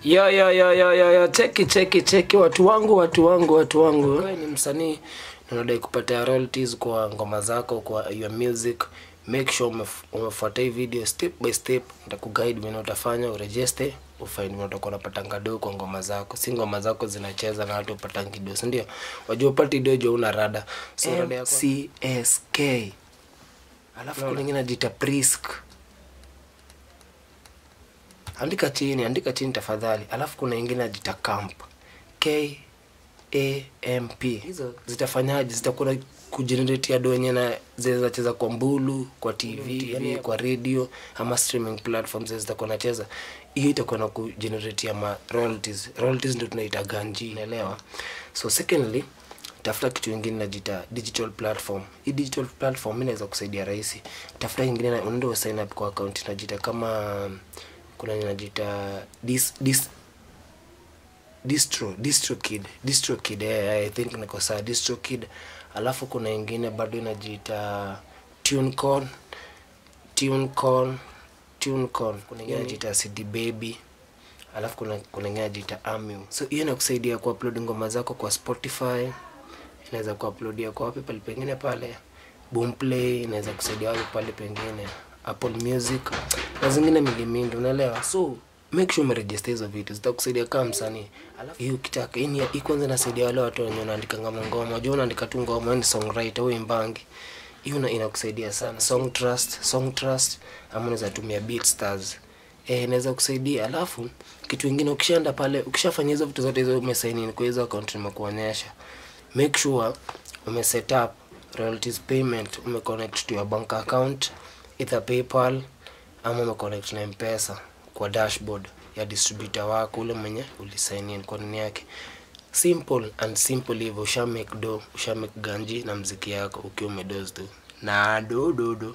Yo, cheki watu wangu. Wewe ni msanii na unadai kupata royalties kwa ngoma zako, kwa your music. Make sure umefuata hii video step by step. Nitakuguide vile utafanya, uregister, ufind vile utakuwa unapata ngado kwa ngoma zako. Si ngoma zako zinacheza na watu upata kidogo, si ndio? Wajua upati dojo una rada. So rada yako CSK. Alafu kuna nyingine inajiita Prisk. Andika chini tafadhali. Alafu kuna nyingine inajiita Camp. KAMP. Hizo zitafanyaje? Zitakuwa kugenerate do yenyewe na zinaweza cheza kwa Mbulu, kwa TV, yani kwa radio ama streaming platforms zitakuwa nacheza. Hiyo itakuwa na kugenerate ma royalties. Royalties ndio tunaita ganji, unaelewa? So secondly, tafuta kitu kingine inajiita digital platform. Hii digital platform inaweza kusaidia rahisi. Tafuta nyingine unaenda sign up kwa account inajiita kama kuna inajiita DistroKid. I think niko sawa, DistroKid. Alafu kuna nyingine bado inajiita TuneCon. Kuna nyingine inajiita CD Baby. Alafu kuna nyingine inajiita Amu. So hiyo inakusaidia kuupload ngoma zako kwa Spotify. Inaweza kuuploadia kwa wapi pale pengine pale Boomplay, inaweza kusaidia wapi pale pengine Apple Music na zingine mingi, unaelewa? So make sure umeregister hizo vitu, zitakusaidia kama msanii. Alafu hiyo ukitaka hii kwanza inasaidia wale watu wenye wanaandika ngoma. Unajua unaandika tu ngoma, ni songwriter au imbangi. Hiyo inakusaidia sana. Song Trust ama unaweza tumia BeatStars. Inaweza kusaidia. Alafu kitu kingine ukishaenda pale, ukishafanya hizo vitu zote hizo umesign in kwa hizo account nimekuonyesha. Make sure set up royalties payment, connect to your bank account, either PayPal ama connect na M-Pesa kwa dashboard ya distributor wako ule mwenye ulisign in kwa nini yake. Simple hivyo, usha make ganji na muziki yako ukiwa umedoze tu. Na do